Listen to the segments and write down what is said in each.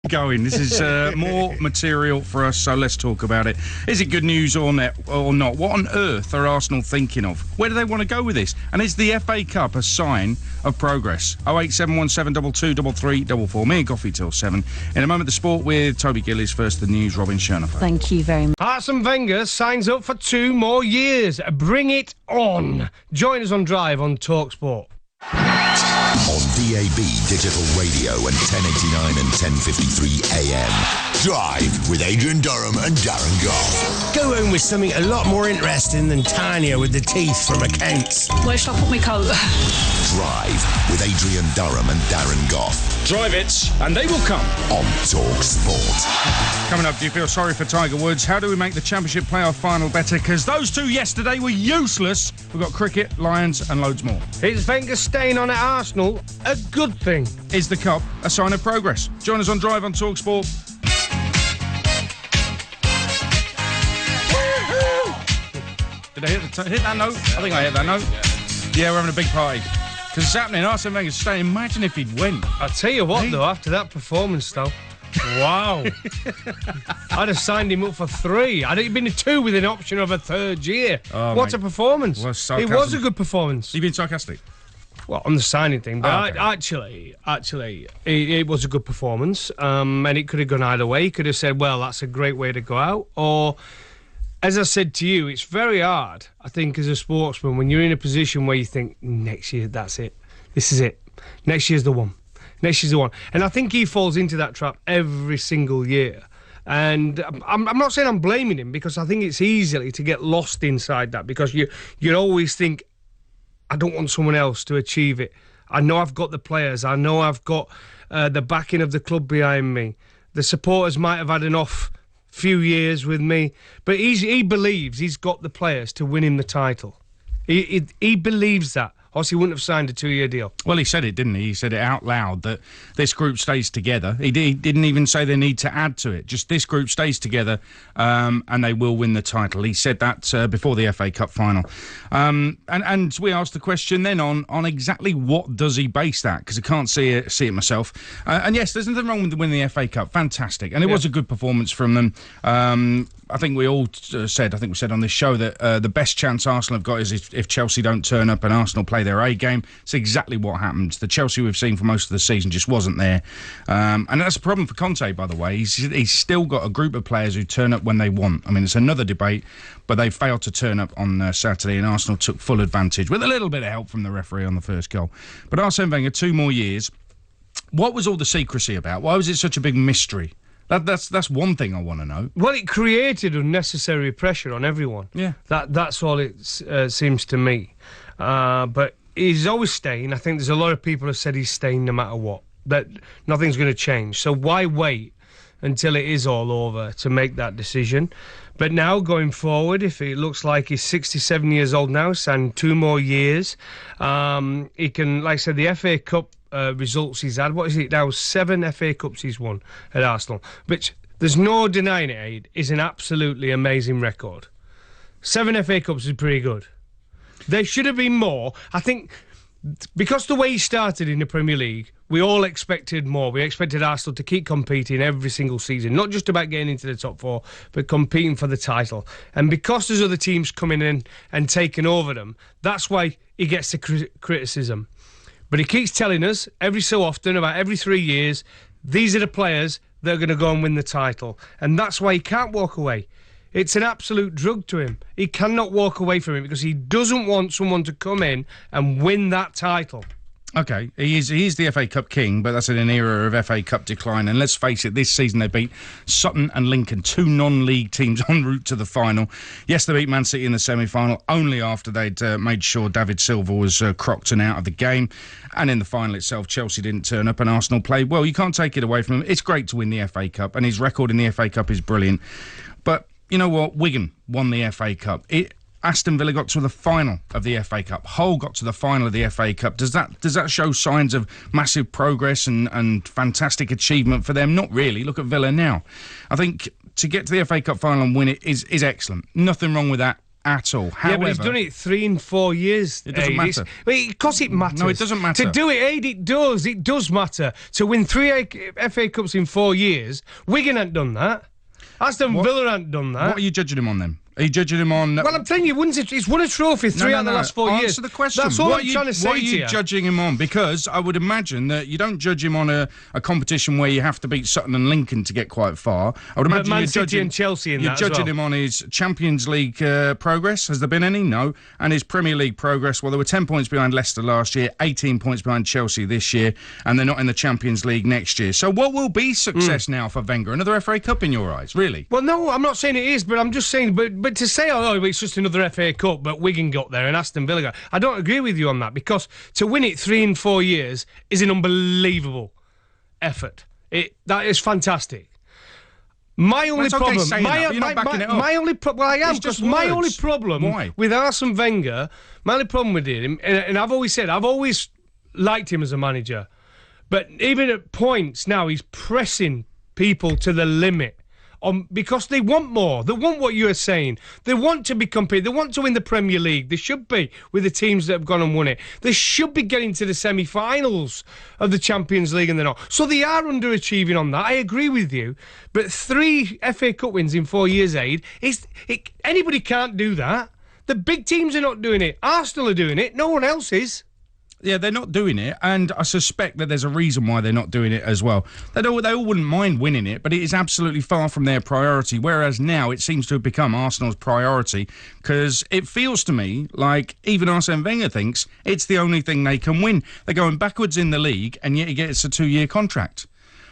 Going. This is more material for us, so let's talk about it. Is it good news or not? What on earth are Arsenal thinking of? Where do they want to go with this? And is the FA Cup a sign of progress? 08717 223344. Me and Coffee till 7. In a moment, the sport with Toby Gillies. First, the news, Robin Scherner. Thank you very much. Arsene Wenger signs up for 2 more years. Bring it on. Join us on Drive on TalkSport. On DAB Digital Radio and 1089 and 1053 AM. Drive with Adrian Durham and Darren Goff. Go home with something a lot more interesting than Tanya with the teeth from accounts. Where shall I put my coat? Drive with Adrian Durham and Darren Goff. Drive it, and they will come. On TalkSport. Coming up, do you feel sorry for Tiger Woods? How do we make the Championship playoff final better? Because those two yesterday were useless. We've got cricket, Lions, and loads more. Is Wenger staying on at Arsenal a good thing? Is the Cup a sign of progress? Join us on Drive on TalkSport. Did I hit that note? I think I hit that note. Yeah, we're having a big party. Because it's happening. Arsene Wenger's staying. Imagine if he'd win. I'll tell you what, though, after that performance, though. Wow. I'd have signed him up for 3. I'd have been a 2 with an option of a 3rd year. Oh, what a performance. It was a good performance. You've been sarcastic? Well, on the signing thing, but okay. actually, it was a good performance, and it could have gone either way. He could have said, well, that's a great way to go out, or, as I said to you, it's very hard, I think, as a sportsman, when you're in a position where you think, next year, that's it. This is it. Next year's the one. Next year's the one. And I think he falls into that trap every single year. And I'm not saying I'm blaming him, because I think it's easy to get lost inside that, because you always think, I don't want someone else to achieve it. I know I've got the players. I know I've got the backing of the club behind me. The supporters might have had an off few years with me, but he believes he's got the players to win him the title. He believes that. Or else he wouldn't have signed a 2-year deal. Well, he said it, didn't he? He said it out loud, that this group stays together. He didn't even say they need to add to it. Just this group stays together, and they will win the title. He said that before the FA Cup final. And we asked the question then on exactly what does he base that? Because I can't see it myself. And yes, there's nothing wrong with winning the FA Cup. Fantastic. And it was a good performance from them. I think we all said, on this show that the best chance Arsenal have got is if Chelsea don't turn up and Arsenal play their A game. It's exactly what happened. The Chelsea we've seen for most of the season just wasn't there. And that's a problem for Conte, by the way. He's still got a group of players who turn up when they want. I mean, it's another debate, but they failed to turn up on Saturday, and Arsenal took full advantage with a little bit of help from the referee on the first goal. But Arsene Wenger, 2 more years. What was all the secrecy about? Why was it such a big mystery? That's one thing I want to know. Well, it created unnecessary pressure on everyone. Yeah. That's all it seems to me. But he's always staying. I think there's a lot of people who said he's staying no matter what. That nothing's going to change. So why wait until it is all over to make that decision? But now, going forward, if it looks like he's 67 years old now, and 2 more years, he can, like I said, the FA Cup results he's had. What is it now? 7 FA Cups he's won at Arsenal, which there's no denying it, Aid, is an absolutely amazing record. 7 FA Cups is pretty good. There should have been more. I think because the way he started in the Premier League, we all expected more. We expected Arsenal to keep competing every single season, not just about getting into the top 4, but competing for the title. And because there's other teams coming in and taking over them, that's why he gets the criticism. But he keeps telling us every so often, about every 3 years, these are the players that are going to go and win the title. And that's why he can't walk away. It's an absolute drug to him. He cannot walk away from it because he doesn't want someone to come in and win that title. OK, he is the FA Cup king, but that's in an era of FA Cup decline. And let's face it, this season they beat Sutton and Lincoln, 2 non-league teams en route to the final. Yes, they beat Man City in the semi-final, only after they'd made sure David Silva was crocked and out of the game. And in the final itself, Chelsea didn't turn up and Arsenal played well. You can't take it away from him. It's great to win the FA Cup, and his record in the FA Cup is brilliant. But you know what? Wigan won the FA Cup. Aston Villa got to the final of the FA Cup. Hull got to the final of the FA Cup. Does that show signs of massive progress and fantastic achievement for them? Not really. Look at Villa now. I think to get to the FA Cup final and win it is excellent. Nothing wrong with that at all. However, but he's done it 3 and 4 years. It doesn't matter. Because it matters. No, it doesn't matter. To do it, Aid, it does. It does matter. To win 3 FA Cups in 4 years, Wigan ain't done that. Aston Villa ain't done that. What are you judging him on then? Are you judging him on... Well, I'm telling you, he's won a trophy 3 out of the last 4 years. Answer the question. That's all I'm trying to say What are you judging him on? Because I would imagine that you don't judge him on a competition where you have to beat Sutton and Lincoln to get quite far. I would imagine Man City and Chelsea you're judging him on his Champions League progress. Has there been any? No. And his Premier League progress. Well, there were 10 points behind Leicester last year, 18 points behind Chelsea this year, and they're not in the Champions League next year. So what will be success now for Wenger? Another FA Cup in your eyes, really? Well, no, I'm not saying it is, but I'm just saying, but to say, it's just another FA Cup, but Wigan got there and Aston Villa got. I don't agree with you on that, because to win it 3 and 4 years is an unbelievable effort. That is fantastic. My only problem, my only problem with Arsene Wenger, my only problem with him, and I've always liked him as a manager, but even at points now he's pressing people to the limit. Because they want more. They want what you're saying. They want to be competing. They want to win the Premier League. They should be with the teams that have gone and won it. They should be getting to the semi-finals of the Champions League, and they're not. So they are underachieving on that. I agree with you. But 3 FA Cup wins in 4 years, Aid, anybody can't do that. The big teams are not doing it. Arsenal are doing it. No one else is. Yeah, they're not doing it, and I suspect that there's a reason why they're not doing it as well. They all wouldn't mind winning it, but it is absolutely far from their priority, whereas now it seems to have become Arsenal's priority, because it feels to me like even Arsene Wenger thinks it's the only thing they can win. They're going backwards in the league, and yet he gets a 2-year contract.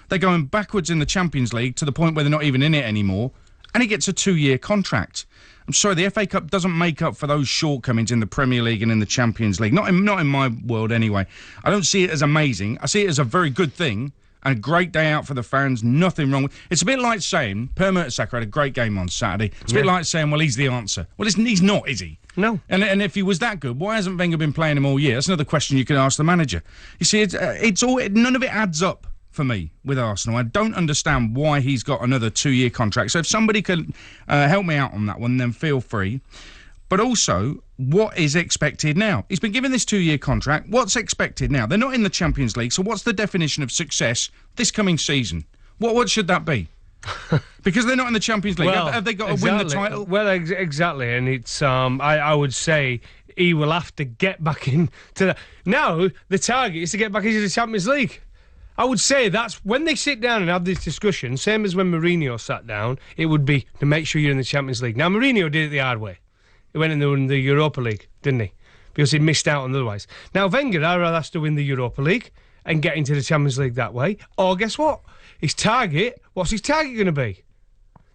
They're going backwards in the Champions League to the point where they're not even in it anymore, and he gets a 2-year contract. I'm sorry, the FA Cup doesn't make up for those shortcomings in the Premier League and in the Champions League. Not in my world, anyway. I don't see it as amazing. I see it as a very good thing and a great day out for the fans. Nothing wrong with it. It's a bit like saying Per Mertesacker had a great game on Saturday. It's a bit like saying, well, he's the answer. Well, he's not, is he? No. And if he was that good, why hasn't Wenger been playing him all year? That's another question you could ask the manager. You see, none of it adds up for me with Arsenal. I don't understand why he's got another 2-year contract. So if somebody could help me out on that one, then feel free. But also, what is expected now? He's been given this 2-year contract. What's expected now? They're not in the Champions League, so what's the definition of success this coming season? What should that be? Because they're not in the Champions League. Well, have they got to win the title? Well, exactly. And it's, I would say, he will have to get back into the... Now, the target is to get back into the Champions League. I would say that's when they sit down and have this discussion, same as when Mourinho sat down, it would be to make sure you're in the Champions League. Now, Mourinho did it the hard way. He went in the Europa League, didn't he? Because he missed out on otherwise. Now, Wenger, I'd rather has to win the Europa League and get into the Champions League that way. Or guess what? What's his target going to be?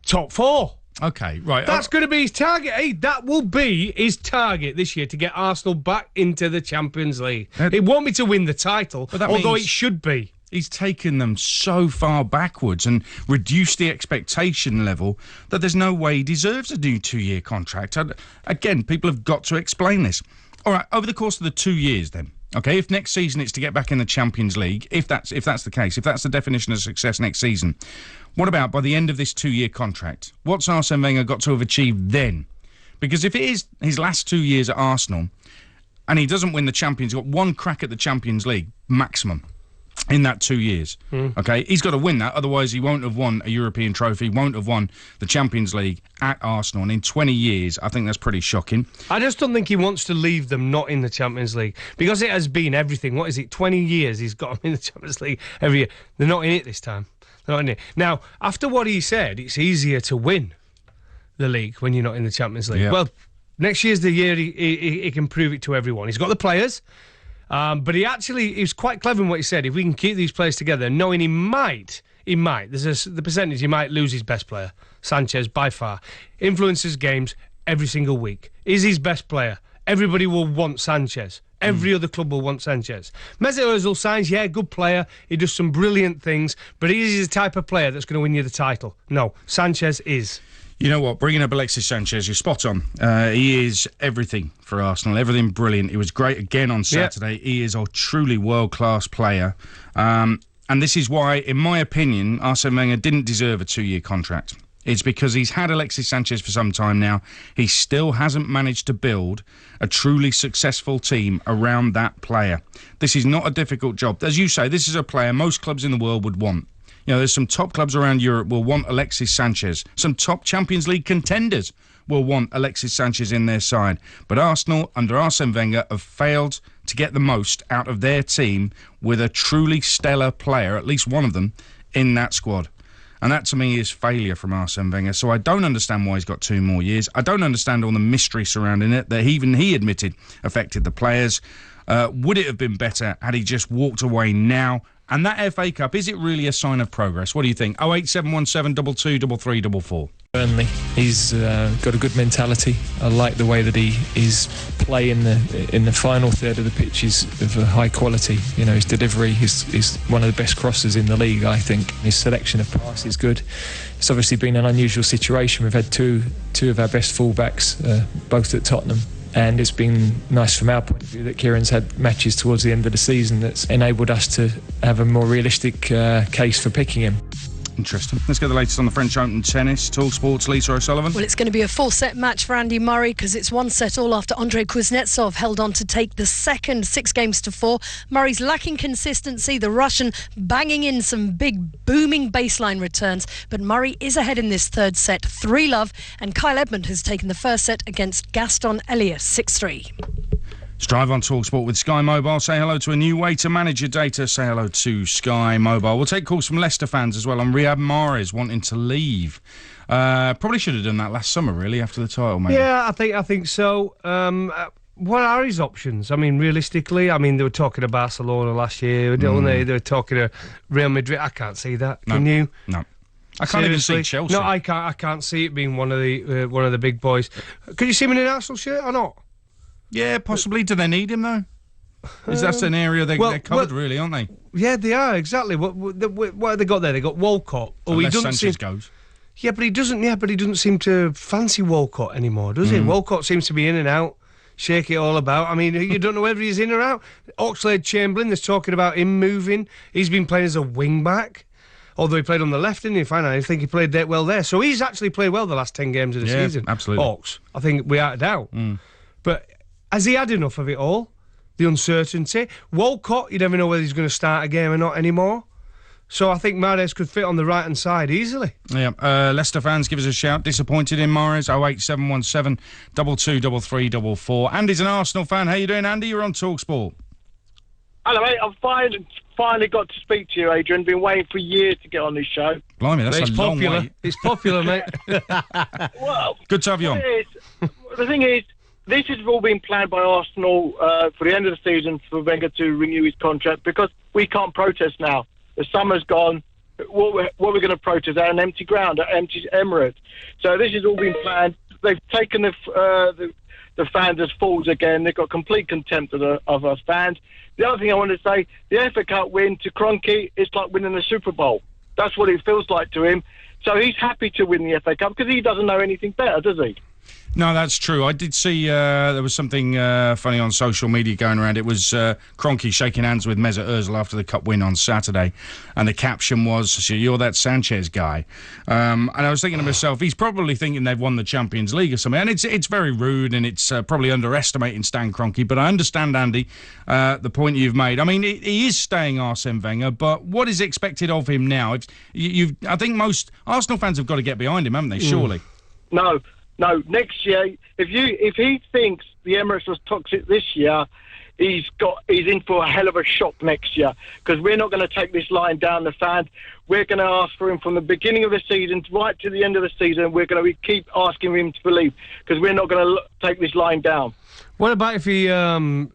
Top 4. Okay, right. That's going to be his target. Hey, that will be his target this year, to get Arsenal back into the Champions League. It won't be to win the title, although it should be. He's taken them so far backwards and reduced the expectation level that there's no way he deserves a new 2-year contract. Again, people have got to explain this. All right, over the course of the 2 years then, okay, if next season it's to get back in the Champions League, if that's the case, if that's the definition of success next season, what about by the end of this 2-year contract? What's Arsene Wenger got to have achieved then? Because if it is his last 2 years at Arsenal and he doesn't win the Champions, he's got one crack at the Champions League maximum in that 2 years. Okay, he's got to win that, otherwise he won't have won a European trophy, won't have won the Champions League at Arsenal. And in 20 years, I think that's pretty shocking. I just don't think he wants to leave them not in the Champions League, because it has been everything. What is it, 20 years he's got them in the Champions League every year. They're not in it this time. They're not in it. Now, after what he said, it's easier to win the league when you're not in the Champions League. Yeah. Well, next year's the year he can prove it to everyone. He's got the players. But he was quite clever in what he said. If we can keep these players together, knowing he might, there's the percentage he might lose his best player, Sanchez, by far. Influences games every single week. Is his best player. Everybody will want Sanchez. Every other club will want Sanchez. Mesut Ozil signs, good player. He does some brilliant things, but he's the type of player that's going to win you the title. No, Sanchez is. You know what? Bringing up Alexis Sanchez, you're spot on. He is everything for Arsenal, everything brilliant. He was great again on Saturday. He is a truly world-class player. And this is why, in my opinion, Arsene Wenger didn't deserve a 2-year contract. It's because he's had Alexis Sanchez for some time now. He still hasn't managed to build a truly successful team around that player. This is not a difficult job. As you say, this is a player most clubs in the world would want. You know, there's some top clubs around Europe will want Alexis Sanchez. Some top Champions League contenders will want Alexis Sanchez in their side. But Arsenal, under Arsene Wenger, have failed to get the most out of their team with a truly stellar player, at least one of them, in that squad. And that, to me, is failure from Arsene Wenger. So I don't understand why he's got 2 more years. I don't understand all the mystery surrounding it that even he admitted affected the players. Would it have been better had he just walked away now? And that FA Cup, is it really a sign of progress? What do you think? 08717 22 33 44. Certainly, he's got a good mentality. I like the way that he is playing in the final third of the pitch is of a high quality. You know, his delivery is one of the best crosses in the league, I think. His selection of passes is good. It's obviously been an unusual situation. We've had two of our best fullbacks, both at Tottenham. And it's been nice from our point of view that Kieran's had matches towards the end of the season that's enabled us to have a more realistic case for picking him. Interesting. Let's get the latest on the French Open tennis. Talk Sports, Lisa O'Sullivan. Well, it's going to be a 4-set match for Andy Murray because it's 1-1 after Andrei Kuznetsov held on to take the second 6-4. Murray's lacking consistency, the Russian banging in some big booming baseline returns, but Murray is ahead in this third set, 3-love, and Kyle Edmund has taken the first set against Gaston Elias, 6-3. Strive on TalkSport with Sky Mobile. Say hello to a new way to manage your data. Say hello to Sky Mobile. We'll take calls from Leicester fans as well on Riyad Mahrez wanting to leave. Probably should have done that last summer, really, after the title, maybe. Yeah, I think so. What are his options? I mean, realistically, they were talking to Barcelona last year, don't they? They were talking to Real Madrid. I can't see that. Can you? No. I can't even see Chelsea. No, I can't. I can't see it being one of the big boys. Could you see him in an Arsenal shirt or not? Yeah, possibly. Do they need him, though? Is that an area they're covered, really, aren't they? Yeah, they are, exactly. What have they got there? They got Walcott. Unless Sanchez goes. Yeah, but he doesn't seem to fancy Walcott anymore, does he? Walcott seems to be in and out, shake it all about. I mean, you don't know whether he's in or out. Oxlade-Chamberlain, there's talking about him moving. He's been playing as a wing-back. Although he played on the left, didn't he? Finally, I think he played well there. So he's actually played well the last 10 games of the season. Absolutely. Ox, I think without a doubt. But has he had enough of it all? The uncertainty. Walcott, you never know whether he's going to start a game or not anymore. So I think Mahrez could fit on the right-hand side easily. Yeah. Leicester fans, give us a shout. Disappointed in Mahrez? 08717 22 33 44. Andy's an Arsenal fan. How you doing, Andy? You're on TalkSport. Hello, mate. I've finally got to speak to you, Adrian. Been waiting for years to get on this show. Blimey, that's a long way. It's popular, mate. Well, good to have you on. The thing is, this has all been planned by Arsenal for the end of the season for Wenger to renew his contract because we can't protest now. The summer's gone. What are we going to protest at an empty ground, at empty Emirates? So this has all been planned. They've taken the fans as fools again. They've got complete contempt of us fans. The other thing I want to say, the FA Cup win to Kroenke is like winning the Super Bowl. That's what it feels like to him. So he's happy to win the FA Cup because he doesn't know anything better, does he? No, that's true. I did see there was something funny on social media going around. It was Kroenke shaking hands with Mesut Ozil after the cup win on Saturday, and the caption was, "You're that Sanchez guy." And I was thinking to myself, he's probably thinking they've won the Champions League or something. And it's very rude, and it's probably underestimating Stan Kroenke. But I understand, Andy, the point you've made. I mean, he is staying Arsene Wenger, but what is expected of him now? I think most Arsenal fans have got to get behind him, haven't they? Surely. No, next year, if he thinks the Emirates was toxic this year, he's in for a hell of a shock next year because we're not going to take this line down the fans. We're going to ask for him from the beginning of the season right to the end of the season. We're going to keep asking him to leave because we're not going to take this line down. What about if he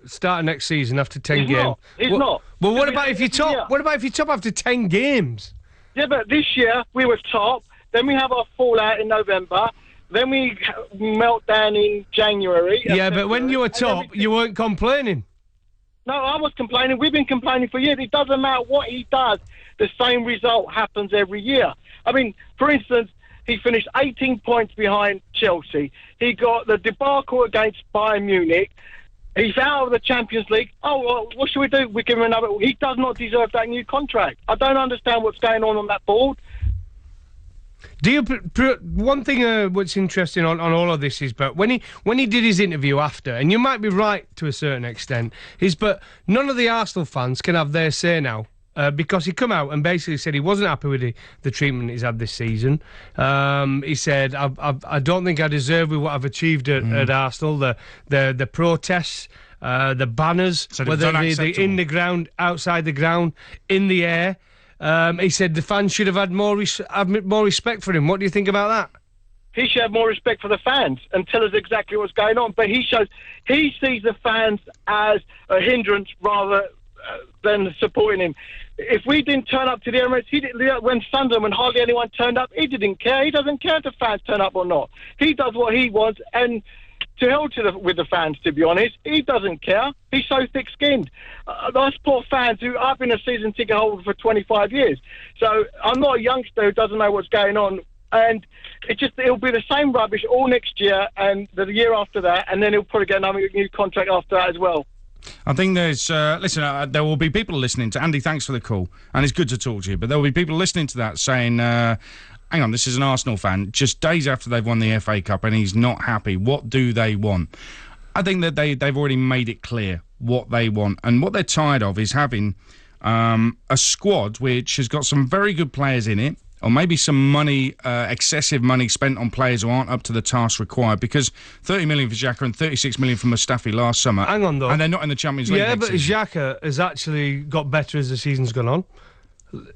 started next season after 10 games? He's not. Well, what about if you top? What about if you top after 10 games? Yeah, but this year we were top. Then we have our fallout in November. Then we melt down in January. Yeah, but when you were top, you weren't complaining. No, I was complaining. We've been complaining for years. It doesn't matter what he does. The same result happens every year. I mean, for instance, he finished 18 points behind Chelsea. He got the debacle against Bayern Munich. He's out of the Champions League. Oh, well, what should we do? We give him another... He does not deserve that new contract. I don't understand what's going on that board. One thing what's interesting on all of this is, but when he did his interview after, and you might be right to a certain extent, but none of the Arsenal fans can have their say now. Because he come out and basically said he wasn't happy with the treatment he's had this season. He said, I don't think I deserve with what I've achieved at Arsenal. The protests, the banners, whether they're in the ground, outside the ground, in the air. He said the fans should have had more respect for him. What do you think about that? He should have more respect for the fans and tell us exactly what's going on. But he sees the fans as a hindrance rather than supporting him. If we didn't turn up to the Emirates, when Sunderland, when hardly anyone turned up, he didn't care. He doesn't care if the fans turn up or not. He does what he wants, and to hell with the fans, to be honest. He doesn't care. He's so thick-skinned. Those poor fans I've been a season ticket holder for 25 years. So I'm not a youngster who doesn't know what's going on. And it'll be the same rubbish all next year and the year after that, and then he'll probably get another new contract after that as well. I think there's, there will be people listening to, Andy, thanks for the call, and it's good to talk to you, but there will be people listening to that saying, hang on, this is an Arsenal fan, just days after they've won the FA Cup and he's not happy. What do they want? I think that they've already made it clear what they want, and what they're tired of is having a squad which has got some very good players in it, or maybe some money, excessive money spent on players who aren't up to the task required, because 30 million for Xhaka and 36 million for Mustafi last summer. Hang on, though. And they're not in the Champions League. Yeah, but Xhaka has actually got better as the season's gone on,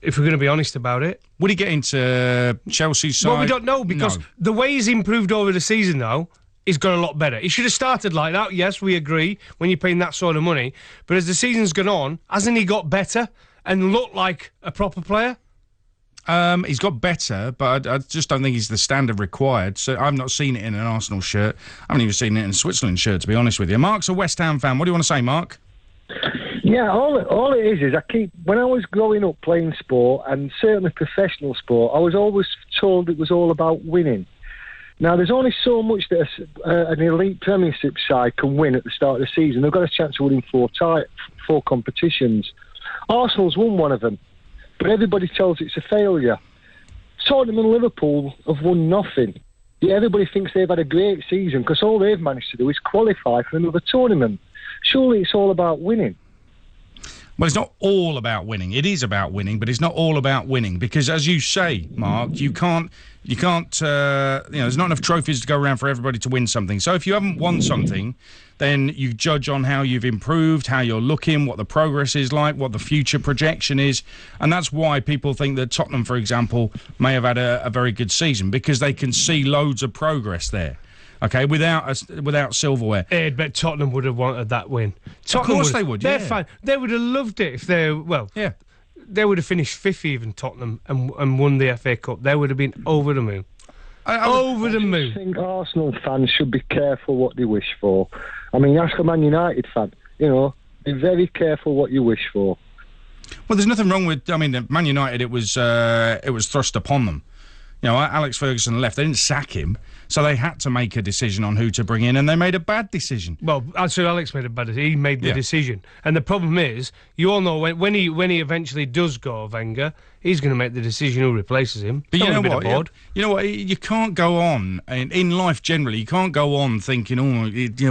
if we're going to be honest about it. Would he get into Chelsea's side? Well, we don't know, because the way he's improved over the season, though, he's got a lot better. He should have started like that, yes, we agree, when you're paying that sort of money. But as the season's gone on, hasn't he got better and looked like a proper player? He's got better, but I just don't think he's the standard required. So I've not seen it in an Arsenal shirt. I haven't even seen it in a Switzerland shirt, to be honest with you. Mark's a West Ham fan. What do you want to say, Mark? Yeah, all it is when I was growing up playing sport, and certainly professional sport, I was always told it was all about winning. Now, there's only so much that an elite Premiership side can win at the start of the season. They've got a chance of winning four competitions. Arsenal's won one of them, but everybody tells it's a failure. Tottenham and Liverpool have won nothing. Yeah, everybody thinks they've had a great season because all they've managed to do is qualify for another tournament. Surely it's all about winning. Well, it's not all about winning. It is about winning, but it's not all about winning because, as you say, Mark, you can't. There's not enough trophies to go around for everybody to win something. So if you haven't won something, then you judge on how you've improved, how you're looking, what the progress is like, what the future projection is, and that's why people think that Tottenham, for example, may have had a very good season because they can see loads of progress there. Okay, without silverware. I'd bet Tottenham would have wanted that win. Of course they would, yeah. They're fine. They would have loved it if they would have finished fifth even, Tottenham, and won the FA Cup. They would have been over the moon. Over the moon. I think Arsenal fans should be careful what they wish for. I mean, ask a Man United fan. Be very careful what you wish for. Well, there's nothing wrong with. I mean, Man United. It was thrust upon them. Alex Ferguson left. They didn't sack him, so they had to make a decision on who to bring in, and they made a bad decision. Well, Sir Alex made a bad decision. He made the decision, and the problem is, you all know when he eventually does go, Wenger, he's going to make the decision who replaces him. But you know what? You know what? You can't go on in life generally. You can't go on thinking,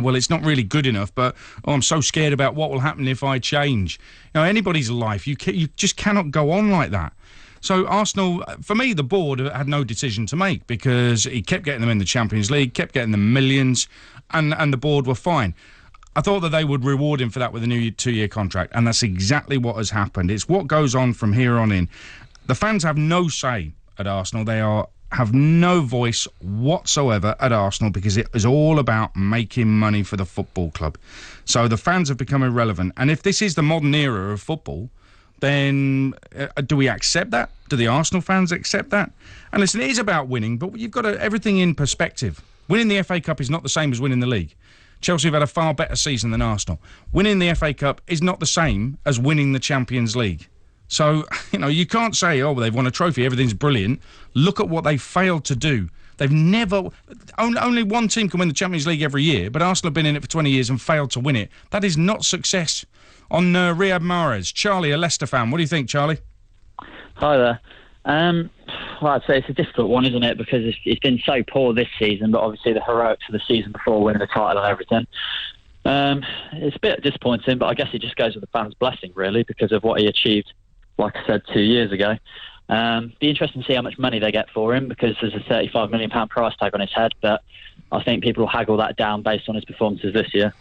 well, it's not really good enough. But I'm so scared about what will happen if I change. Anybody's life, you just cannot go on like that. So Arsenal, for me, the board had no decision to make because he kept getting them in the Champions League, kept getting them millions, and the board were fine. I thought that they would reward him for that with a new 2-year contract, and that's exactly what has happened. It's what goes on from here on in. The fans have no say at Arsenal. They have no voice whatsoever at Arsenal because it is all about making money for the football club. So the fans have become irrelevant. And if this is the modern era of football, then do we accept that? Do the Arsenal fans accept that? And listen, it is about winning, but you've got everything in perspective. Winning the FA Cup is not the same as winning the league. Chelsea have had a far better season than Arsenal. Winning the FA Cup is not the same as winning the Champions League. So, you can't say, they've won a trophy, everything's brilliant. Look at what they failed to do. They've never... Only one team can win the Champions League every year, but Arsenal have been in it for 20 years and failed to win it. That is not success. On Riyad Mahrez, Charlie, a Leicester fan. What do you think, Charlie? Hi there. well, I'd say it's a difficult one, isn't it? Because it's been so poor this season, but obviously the heroics of the season before, winning the title and everything. It's a bit disappointing, but I guess it just goes with the fans' blessing, really, because of what he achieved, like I said, 2 years ago. Be interesting to see how much money they get for him, because there's a £35 million price tag on his head, but I think people will haggle that down based on his performances this year.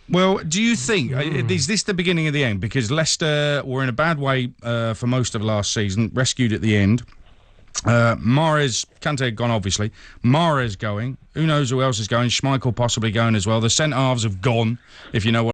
Well, do you think, is this the beginning of the end? Because Leicester were in a bad way for most of last season, rescued at the end. Mahrez, Kante had gone, obviously. Mahrez going. Who knows who else is going? Schmeichel possibly going as well. The centre-halves have gone, if you know what